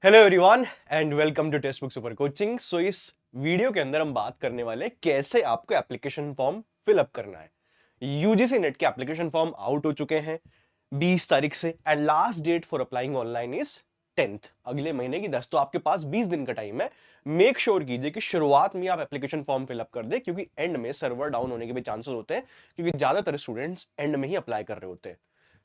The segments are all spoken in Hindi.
Hello everyone and welcome to text book super coaching. So इस वीडियो के अंदर हम बात करने वाले हैं कैसे आपको एप्लीकेशन फॉर्म फिलअप करना है। यूजीसी नेट के एप्लीकेशन फॉर्म आउट हो चुके हैं 20 तारीख से and last date for applying online is 10th, अगले महीने की 10। तो आपके पास 20 दिन का टाइम है। मेक श्योर कीजिए कि शुरुआत में आप एप्लीकेशन फॉर्म फिलअप कर दे, क्योंकि एंड में सर्वर डाउन होने के भी चांसेस होते हैं, क्योंकि ज्यादातर स्टूडेंट्स एंड में ही अप्लाई कर रहे होते हैं।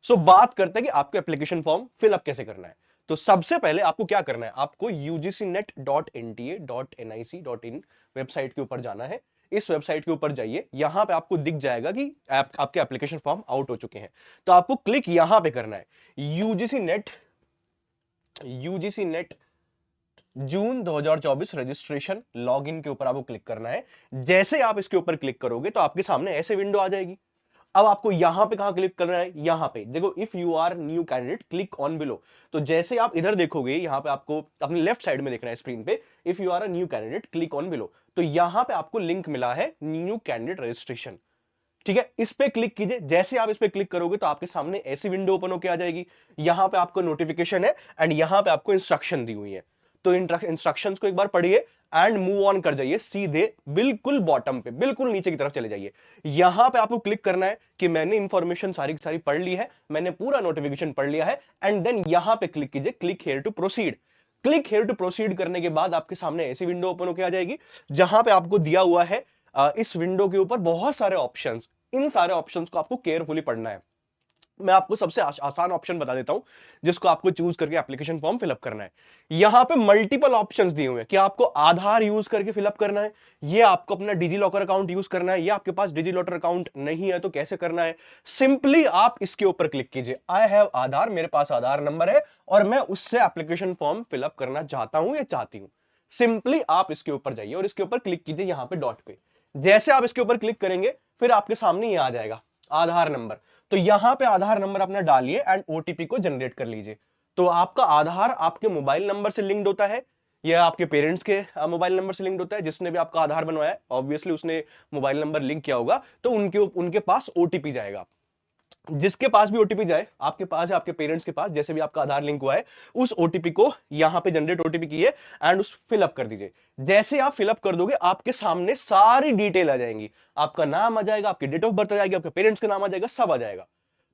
सो बात करते हैं कि आपको एप्लीकेशन फॉर्म फिलअप कैसे करना है। तो सबसे पहले आपको क्या करना है, आपको ugcnet.nta.nic.in वेबसाइट के ऊपर जाना है। इस वेबसाइट के ऊपर जाइए, यहां पे आपको दिख जाएगा कि आपके एप्लीकेशन फॉर्म आउट हो चुके हैं। तो आपको क्लिक यहां पे करना है, यूजीसी नेट जून 2024 रजिस्ट्रेशन लॉगिन के ऊपर आपको क्लिक करना है। जैसे आप इसके ऊपर क्लिक करोगे तो आपके सामने ऐसे विंडो आ जाएगी। अब आपको यहां पे कहां क्लिक करना है, यहां पे देखो, if you are new candidate click on below. तो जैसे आप इधर देखोगे, यहां पे आपको अपने लेफ्ट साइड में देखना है स्क्रीन पे, if you are a new candidate click on below. तो यहां पे आपको लिंक मिला है न्यू कैंडिडेट रजिस्ट्रेशन। ठीक है, इस पे क्लिक कीजिए। जैसे आप इस पे क्लिक करोगे तो आपके सामने ऐसी विंडो ओपन होकर आ जाएगी। यहां पे आपको नोटिफिकेशन है एंड यहां पे आपको इंस्ट्रक्शन दी हुई है। तो इंस्ट्रक्शंस को एक बार पढ़िए एंड मूव ऑन कर जाइए सीधे बिल्कुल बॉटम पे, बिल्कुल नीचे की तरफ चले जाइए। यहां पे आपको क्लिक करना है कि मैंने इंफॉर्मेशन सारी की सारी पढ़ ली है, मैंने पूरा नोटिफिकेशन पढ़ लिया है, एंड देन यहां पे क्लिक कीजिए click here to proceed. Click here to proceed करने के बाद आपके सामने ऐसी विंडो ओपन होकर आ जाएगी, जहां पे आपको दिया हुआ है इस विंडो के ऊपर बहुत सारे ऑप्शंस। इन सारे ऑप्शंस को आपको केयरफुली पढ़ना है। मैं आपको सबसे आसान ऑप्शन बता देता हूं जिसको आपको चूज करके एप्लीकेशन फॉर्म फिलअप करना है। यहां पे मल्टीपल ऑप्शंस दिए हुए हैं कि आपको आधार यूज करके फिलअप करना है, ये आपको अपना डिजी लॉकर अकाउंट यूज करना है, या आपके पास डिजी लॉकर अकाउंट नहीं है तो कैसे करना है। सिंपली आप इसके ऊपर क्लिक कीजिए, आई हैव आधार, मेरे पास आधार नंबर है और मैं उससे एप्लीकेशन फॉर्म फिलअप करना चाहता हूं या चाहती हूं। सिंपली आप इसके ऊपर जाइए और इसके ऊपर क्लिक कीजिए यहां पे डॉट पे। जैसे आप इसके ऊपर क्लिक करेंगे फिर आपके सामने ये आ जाएगा आधार नंबर। तो यहां पे आधार नंबर अपना डालिए एंड ओटीपी को जनरेट कर लीजिए। तो आपका आधार आपके मोबाइल नंबर से लिंक्ड होता है या आपके पेरेंट्स के मोबाइल नंबर से लिंक्ड होता है। जिसने भी आपका आधार बनवाया है ऑब्वियसली उसने मोबाइल नंबर लिंक किया होगा, तो उनके उनके पास ओटीपी जाएगा। जिसके पास भी ओटीपी जाए, आपके पास है, आपके पेरेंट्स के पास, जैसे भी आपका आधार लिंक हुआ है, उस ओटीपी को यहां पे जनरेट ओटीपी कीजिए एंड उस फिलअप कर दीजिए। जैसे आप फिलअप कर दोगे आपके सामने सारी डिटेल आ जाएंगी, आपका नाम आ जाएगा, आपकी डेट ऑफ बर्थ आ जाएगी, आपके पेरेंट्स का नाम आ जाएगा, सब आ जाएगा।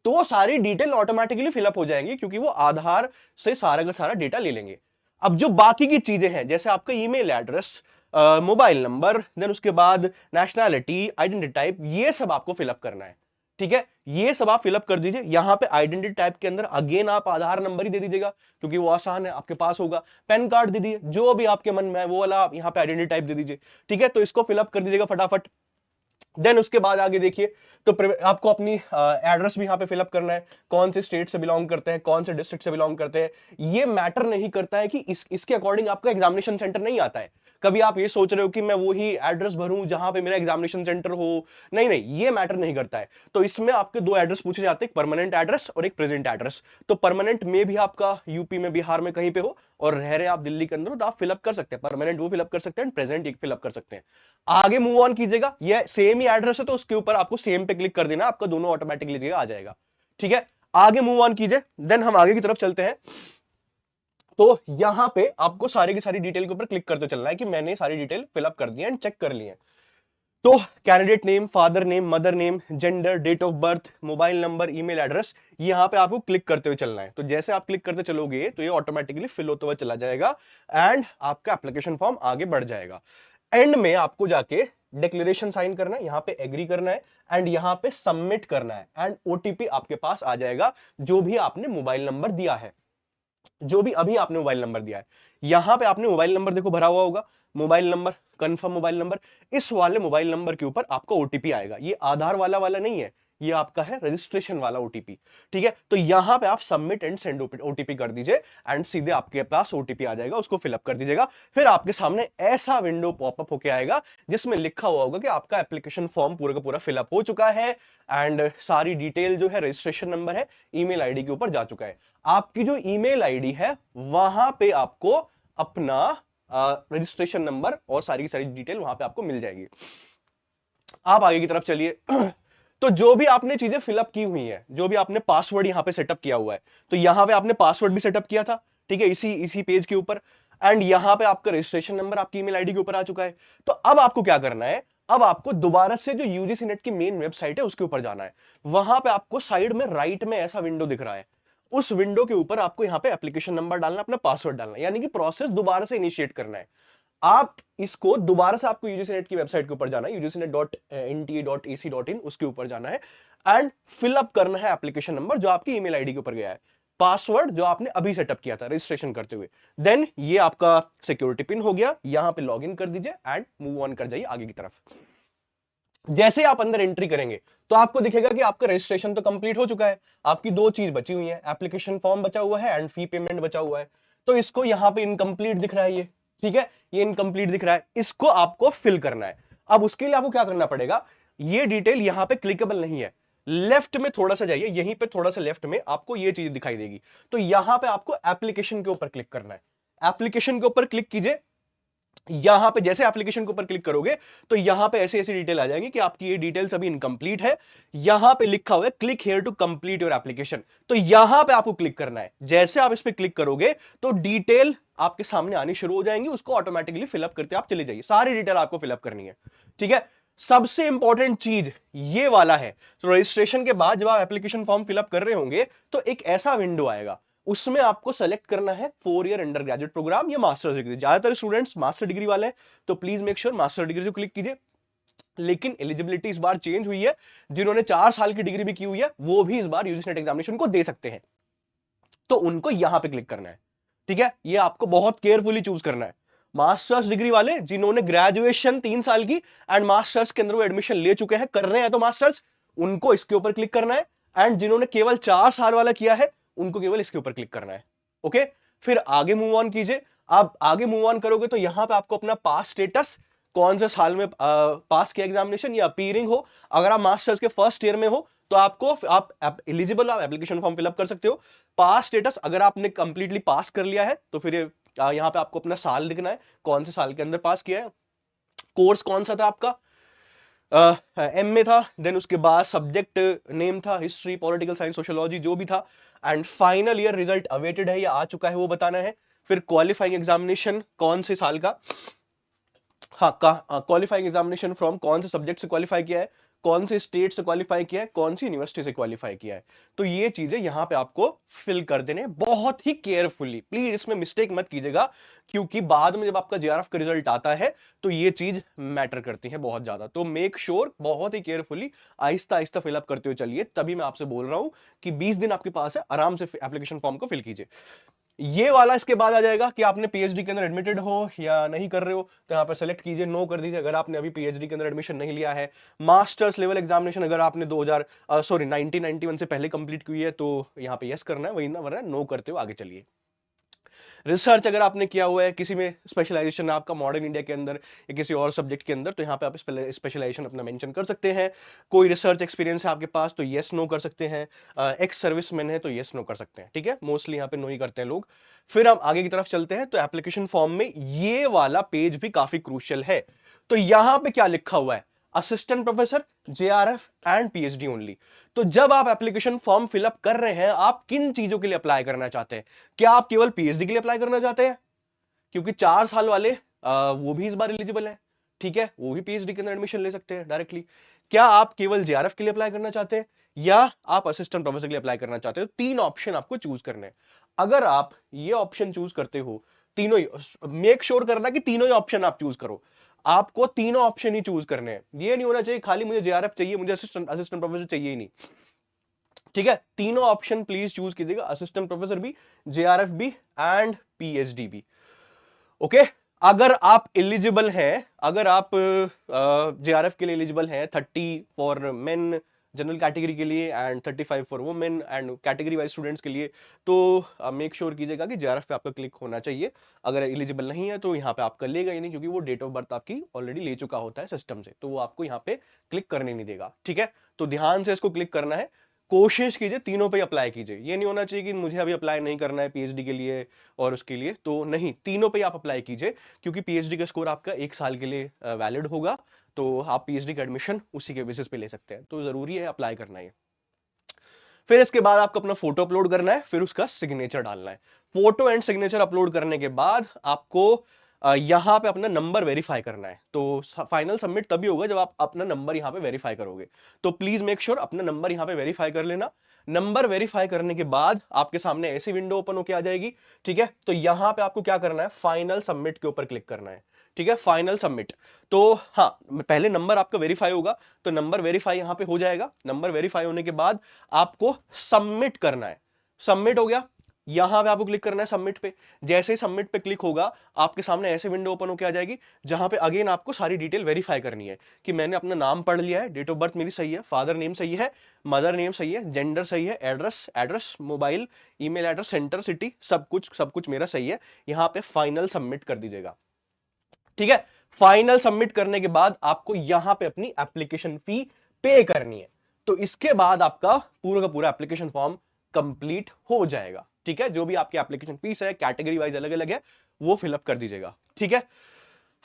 तो वो सारी डिटेल ऑटोमेटिकली फिलअप हो जाएंगी, क्योंकि वो आधार से सारा का सारा डेटा ले लेंगे। अब जो बाकी की चीजें हैं, जैसे आपका email address, mobile number, then उसके बाद नेशनैलिटी, आइडेंटिटी टाइप, ये सब आपको फिलअप करना है। ठीक है, ये सब आप फिलअप कर दीजिए। यहां पे आइडेंटिटी टाइप के अंदर अगेन आप आधार नंबर ही दे दीजिएगा, क्योंकि वो आसान है, आपके पास होगा। पैन कार्ड दे दीजिए, जो भी आपके मन में है वो वाला आप यहां पे आइडेंटिटी टाइप दे दीजिए। ठीक है, तो इसको फिलअप कर दीजिएगा फटाफट। देन उसके बाद आगे देखिए, तो आपको अपनी एड्रेस भी यहाँ पे फिलअप करना है, कौन से स्टेट से बिलोंग करते हैं, कौन से डिस्ट्रिक्ट से बिलोंग करते हैं। ये मैटर नहीं करता है कि इसके अकॉर्डिंग आपका एग्जामिनेशन सेंटर नहीं आता है। कभी आप ये सोच रहे हो कि मैं वही एड्रेस भरूं जहां पे मेरा एग्जामिनेशन सेंटर हो, नहीं नहीं, ये मैटर नहीं करता है। तो इसमें आपके दो एड्रेस पूछे जाते हैं, एक परमानेंट एड्रेस और एक प्रेजेंट एड्रेस। तो परमानेंट में भी आपका यूपी में, बिहार में कहीं पे हो, और रह रहे आप दिल्ली के अंदर हो, तो आप फिलअप कर सकते हैं, परमानेंट वो फिलअप कर सकते हैं, प्रेजेंट एक फिलअप कर सकते हैं। आगे मूव ऑन कीजिएगा, ये सेम ही एड्रेस है तो उसके ऊपर आपको सेम पे क्लिक कर देना, आपका दोनों ऑटोमेटिकली आ जाएगा। ठीक है, आगे मूव ऑन कीजिए। देन हम आगे की तरफ चलते हैं। तो यहां पे आपको सारी की सारी डिटेल के ऊपर क्लिक करते चलना है कि मैंने सारी डिटेल फिलअप कर दी है एंड चेक कर ली है। तो candidate name, father name, mother name, gender, date of birth, mobile number, email address, यहां पे आपको क्लिक करते हुए चलना है। तो जैसे आप क्लिक करते चलोगे तो ये ऑटोमेटिकली फिल होते हुए चला जाएगा एंड आपका एप्लीकेशन फॉर्म आगे बढ़ जाएगा। एंड में आपको जाके डिक्लेरेशन साइन करना है, यहां पे एग्री करना है एंड यहां पे सबमिट करना है एंड ओटीपी आपके पास आ जाएगा, जो भी आपने मोबाइल नंबर दिया है, जो भी अभी आपने मोबाइल नंबर दिया है। यहां पे आपने मोबाइल नंबर देखो भरा हुआ होगा, mobile number, confirm mobile number. इस वाले मोबाइल नंबर के ऊपर आपका ओटीपी आएगा, ये आधार वाला वाला नहीं है, ये आपका है रजिस्ट्रेशन वाला ओटीपी। ठीक है, तो यहां पे आप सबमिट एंड सेंड ओटीपी कर दीजिए एंड सीधे आपके पास ओटीपी आ जाएगा, उसको फिलअप कर दीजिएगा। फिर आपके सामने ऐसा विंडो पॉपअप होके आएगा जिसमें लिखा हुआ होगा कि आपका एप्लीकेशन फॉर्म पूरा का पूरा फिलअप हो चुका है एंड सारी डिटेल जो है, रजिस्ट्रेशन नंबर है, ईमेल आईडी के ऊपर जा चुका है। आपकी जो ईमेल आईडी है वहां पे आपको अपना रजिस्ट्रेशन नंबर और सारी की सारी डिटेल वहां पे आपको मिल जाएगी। आप आगे की तरफ चलिए। तो जो भी आपने चीजें फिलअप की हुई हैं, जो भी आपने पासवर्ड यहां पे सेटअप किया हुआ है, तो यहां पे आपने पासवर्ड भी सेटअप किया था। ठीक है, इसी इसी पेज के ऊपर। एंड यहां पे आपका रजिस्ट्रेशन नंबर आपकी ईमेल आईडी के ऊपर आ चुका है। तो अब आपको क्या करना है, अब आपको दोबारा से जो यूजीसी नेट की मेन वेबसाइट है उसके ऊपर जाना है। वहां पे आपको साइड में राइट में ऐसा विंडो दिख रहा है, उस विंडो के ऊपर आपको यहां पे एप्लीकेशन नंबर डालना, अपना पासवर्ड डालना, यानी कि प्रोसेस दोबारा से इनिशिएट करना है। आप इसको दोबारा से आपको यूजीसी नेट की वेबसाइट के ऊपर जाना है, ugcnet.nta.ac.in, उसके ऊपर जाना है एंड फिलअप करना है एप्लीकेशन नंबर जो आपकी ईमेल आईडी के ऊपर गया है, पासवर्ड जो आपने अभी सेटअप किया था रजिस्ट्रेशन करते हुए। देन ये आपका सिक्योरिटी पिन हो गया, यहां पे लॉगिन कर दीजिए एंड मूव ऑन कर जाइए आगे की तरफ। जैसे आप अंदर एंट्री करेंगे तो आपको दिखेगा कि आपका रजिस्ट्रेशन तो कंप्लीट हो चुका है, आपकी दो चीज बची हुई है, एप्लीकेशन फॉर्म बचा हुआ है एंड फी पेमेंट बचा हुआ है। तो इसको यहां पे इनकम्प्लीट दिख रहा है ये, ठीक है, ये इनकम्प्लीट दिख रहा है, इसको आपको फिल करना है। अब उसके लिए आपको क्या करना पड़ेगा, ये डिटेल यहां पे क्लिकेबल नहीं है, लेफ्ट में थोड़ा सा जाइए, यहीं पे थोड़ा सा लेफ्ट में आपको ये चीज दिखाई देगी, तो यहां पे आपको एप्लीकेशन के ऊपर क्लिक करना है। एप्लीकेशन के ऊपर क्लिक कीजिए, यहां पे जैसे एप्लीकेशन के ऊपर क्लिक करोगे तो यहां पे ऐसी ऐसी डिटेल आ जाएगी कि आपकी ये डिटेल्स अभी इनकम्प्लीट है। यहां पे लिखा हुआ है click here to complete your application, तो यहां पे आपको क्लिक करना है। जैसे आप इस पे क्लिक करोगे तो डिटेल आपके सामने आनी शुरू हो जाएंगी, उसको ऑटोमेटिकली फिलअप करते आप चले जाइए, सारी डिटेल आपको फिलअप करनी है, ठीक है। सबसे इंपॉर्टेंट चीज ये वाला है, तो रजिस्ट्रेशन के बाद जब आप एप्लीकेशन फॉर्म फिलअप कर रहे होंगे तो एक ऐसा विंडो आएगा, उसमें आपको सेलेक्ट करना है 4 ईयर अंडर ग्रेजुएट प्रोग्राम या मास्टर्स डिग्री। ज्यादातर स्टूडेंट्स मास्टर डिग्री वाले हैं, तो please make sure master degree को क्लिक कीजिए। लेकिन एलिजिबिलिटी इस बार चेंज हुई है, जिन्होंने 4 साल की डिग्री भी की हुई है वो भी इस बार यूजीसी नेट एग्जामिनेशन को दे सकते हैं, तो उनको यहां पे क्लिक करना है, ठीक है। ये आपको बहुत केयरफुली चूज करना है। मास्टर्स डिग्री वाले जिन्होंने ग्रेजुएशन 3 साल की एंड मास्टर्स के अंदर वो एडमिशन ले चुके हैं, कर रहे हैं तो मास्टर्स, उनको इसके ऊपर क्लिक करना है। एंड जिन्होंने केवल 4 साल वाला किया है उनको केवल इसके ऊपर क्लिक करना है, ओके। फिर आगे मूव ऑन कीजिए। आप आगे मूव ऑन करोगे तो यहां पे आपको अपना पास स्टेटस, कौन से साल में पास किया एग्जामिनेशन या अपीयरिंग हो, अगर आप मास्टर्स के फर्स्ट ईयर में हो तो आपको आप एलिजिबल, आप एप्लीकेशन फॉर्म फिलअप कर सकते हो। पास स्टेटस, अगर आपने कंप्लीटली पास कर लिया है तो फिर यहाँ पे आपको अपना साल लिखना है, कौन से साल के अंदर पास किया है, कोर्स कौन सा था आपका, एम में था, देन उसके बाद सब्जेक्ट नेम था, हिस्ट्री, पॉलिटिकल साइंस, सोशियोलॉजी, जो भी था, and final year result awaited है या आ चुका है वो बताना है। फिर क्वालिफाइंग एग्जामिनेशन कौन से साल का, हाँ क्वालिफाइंग एग्जामिनेशन फ्रॉम कौन से सब्जेक्ट से क्वालिफाई किया है, कौन से स्टेट से क्वालिफाई किया है, कौन सी यूनिवर्सिटी से क्वालिफाई किया है। तो ये चीजें यहां पे आपको फिल कर देने, बहुत ही केयरफुली, प्लीज इसमें मिस्टेक मत कीजिएगा, क्योंकि बाद में जब आपका जेआरएफ का रिजल्ट आता है तो ये चीज मैटर करती है बहुत ज्यादा। तो मेक श्योर बहुत ही केयरफुली आहिस्ता आहिस्ता फिलअप करते हुए चलिए, तभी मैं आपसे बोल रहा हूं कि 20 दिन आपके पास है, आराम से एप्लीकेशन फॉर्म को फिल कीजिए। ये वाला इसके बाद आ जाएगा कि आपने पीएचडी के अंदर एडमिटेड हो या नहीं कर रहे हो, तो यहाँ पर सेलेक्ट कीजिए, नो कर दीजिए अगर आपने अभी पीएचडी के अंदर एडमिशन नहीं लिया है। मास्टर्स लेवल एग्जामिनेशन अगर आपने 1991 से पहले कंप्लीट की है तो यहाँ पे यस करना है, वही ना, वरना नो करते हो आगे चलिए। रिसर्च अगर आपने किया हुआ है, किसी में स्पेशलाइजेशन है आपका मॉडर्न इंडिया के अंदर या किसी और सब्जेक्ट के अंदर, तो यहाँ पे आप स्पेशलाइजेशन अपना मेंशन कर सकते हैं। कोई रिसर्च एक्सपीरियंस है आपके पास तो यस नो कर सकते हैं, एक्स सर्विसमैन है तो यस नो कर सकते हैं, ठीक है। मोस्टली यहाँ पे नो ही करते हैं लोग। फिर हम आगे की तरफ चलते हैं, तो एप्लीकेशन फॉर्म में ये वाला पेज भी काफी क्रूशियल है। तो यहां पे क्या लिखा हुआ है, assistant professor, JRF and PhD only. तो जब आप एप्लीकेशन फॉर्म फिलअप कर रहे हैं, आप किन चीजों के लिए अप्लाई करना चाहते हैं? क्या आप केवल पीएचडी के लिए अप्लाई करना चाहते हैं? क्योंकि 4 साल वाले वो भी इस बार एलिजिबल है, ठीक है, वो भी पीएचडी के अंदर एडमिशन ले सकते हैं डायरेक्टली। क्या आप केवल जेआरएफ के लिए अप्लाई करना चाहते हैं या आप असिस्टेंट प्रोफेसर के लिए अप्लाई करना चाहते हो? 3 ऑप्शन आपको चूज करने हैं। अगर आप ये ऑप्शन चूज करते हो, तीनों ही मेक श्योर करना कि तीनों ही ऑप्शन आप चूज करो, आपको तीनों ऑप्शन ही चूज करने हैं। ये नहीं होना चाहिए खाली मुझे जेआरएफ चाहिए, मुझे असिस्टेंट प्रोफेसर चाहिए ही नहीं, ठीक है। तीनों ऑप्शन प्लीज चूज कीजिएगा, असिस्टेंट प्रोफेसर भी, जेआरएफ भी एंड पीएचडी भी, ओके। अगर आप एलिजिबल हैं, अगर आप जेआरएफ के लिए एलिजिबल हैं, 30 फॉर मेन जनरल कैटेगरी के लिए and 35 for women and category wise students के लिए, तो मेक श्योर कीजिएगा कि जेआरएफ पे आपका क्लिक होना चाहिए। अगर एलिजिबल नहीं है तो यहाँ पे आपका लेगा ही नहीं, क्योंकि वो डेट ऑफ बर्थ आपकी ऑलरेडी ले चुका होता है सिस्टम से, तो वो आपको यहाँ पे क्लिक करने नहीं देगा, ठीक है। तो ध्यान से इसको क्लिक करना है, कोशिश कीजिए तीनों पे अप्लाई कीजिए। ये नहीं होना चाहिए कि मुझे अभी अप्लाई नहीं करना है पीएचडी के लिए और उसके लिए, तो नहीं, तीनों पे आप अप्लाई कीजिए, क्योंकि पीएचडी का स्कोर आपका 1 साल के लिए वैलिड होगा, तो आप पीएचडी का एडमिशन उसी के बेसिस पे ले सकते हैं, तो जरूरी है अप्लाई करना है। फिर इसके बाद आपको अपना फोटो अपलोड करना है, फिर उसका सिग्नेचर डालना है। फोटो एंड सिग्नेचर अपलोड करने के बाद आपको यहां पे अपना नंबर वेरीफाई करना है। तो फाइनल सबमिट तभी होगा जब आप अपना नंबर यहां पे वेरीफाई करोगे। तो प्लीज मेक श्योर अपना नंबर यहां पे वेरीफाई कर लेना। नंबर वेरीफाई करने के बाद आपके सामने ऐसी विंडो ओपन होकर आ जाएगी। ठीक है, तो यहां पे आपको क्या करना है, फाइनल सबमिट के ऊपर क्लिक करना है। ठीक है, फाइनल सबमिट। तो हाँ, पहले नंबर आपका वेरीफाई होगा, तो नंबर वेरीफाई यहां पे हो जाएगा। नंबर वेरीफाई होने के बाद आपको सबमिट करना है। सबमिट हो गया, यहां पे आपको क्लिक करना है सबमिट पे। जैसे ही सबमिट पे क्लिक होगा, आपके सामने ऐसे विंडो ओपन होकर आ जाएगी, जहां पे अगेन आपको सारी डिटेल वेरीफाई करनी है कि मैंने अपना नाम पढ़ लिया है, डेट ऑफ बर्थ मेरी सही है, फादर नेम सही है, मदर नेम सही है, जेंडर सही है, address mobile, email address, centre, city, सब कुछ मेरा सही है। यहां पे फाइनल सबमिट कर दीजिएगा। ठीक है, फाइनल सबमिट करने के बाद आपको यहां पे अपनी एप्लीकेशन फी पे करनी है। तो इसके बाद आपका पूरा का पूरा एप्लीकेशन फॉर्म कंप्लीट हो जाएगा। ठीक है, जो भी आपकी एप्लीकेशन फीस है, कैटेगरी वाइज अलग अलग है, वो फिलअप कर दीजिएगा। ठीक है,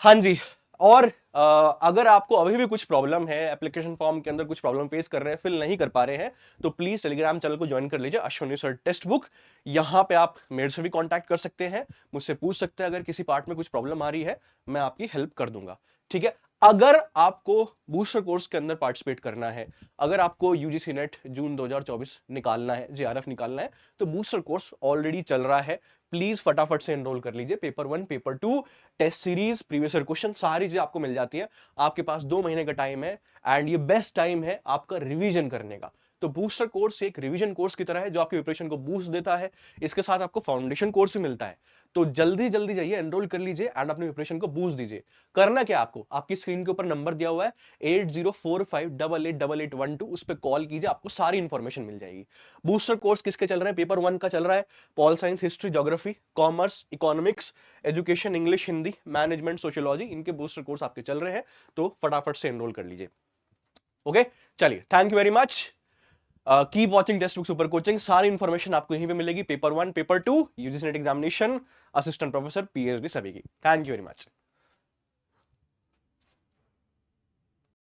हाँ जी। और अगर आपको अभी भी कुछ प्रॉब्लम है, एप्लीकेशन फॉर्म के अंदर कुछ प्रॉब्लम फेस कर रहे हैं, फिल नहीं कर पा रहे हैं, तो प्लीज टेलीग्राम चैनल को ज्वाइन कर लीजिए, अश्विनी सर टेक्स्ट बुक। यहां पे आप मेरे से भी कांटेक्ट कर सकते हैं, मुझसे पूछ सकते हैं, अगर किसी पार्ट में कुछ प्रॉब्लम आ रही है मैं आपकी हेल्प कर दूंगा। ठीक है, अगर आपको बूस्टर कोर्स के अंदर पार्टिसिपेट करना है, अगर आपको यूजीसी नेट जून 2024 निकालना है, जेआरएफ निकालना है, तो बूस्टर कोर्स ऑलरेडी चल रहा है। प्लीज फटाफट से एनरोल कर लीजिए। Paper 1, paper 2, test series, previous year question, सारी चीजें आपको मिल जाती है। आपके पास 2 महीने का टाइम है, एंड ये बेस्ट टाइम है आपका रिवीजन करने का। तो बूस्टर कोर्स एक रिवीजन कोर्स की तरह है, जो आपकी प्रिपरेशन को बूस्ट देता है। इसके साथ आपको फाउंडेशन कोर्स भी मिलता है। तो जल्दी जल्दी जाइए, एनरोल कर लीजिए एंड अपनी प्रिपरेशन को बूस्ट दीजिए। करना क्या आपको, आपकी स्क्रीन के ऊपर नंबर दिया हुआ है 8045888812, उस पर कॉल कीजिए, आपको सारी इंफॉर्मेशन मिल जाएगी। बूस्टर कोर्स किसके चल रहे हैं, पेपर 1 का चल रहा है, pol science, history, geography, commerce, economics, education, English, Hindi, management, sociology, इनके बूस्टर कोर्स आपके चल रहे हैं। तो फटाफट से एनरोल कर लीजिए। ओके, चलिए, thank you very much. Keep watching text book super coaching. सारी इंफॉर्मेशन आपको यहीं पे मिलेगी, paper 1, paper 2, UGC net examination, assistant professor, PhD, सभी की। Thank you very much.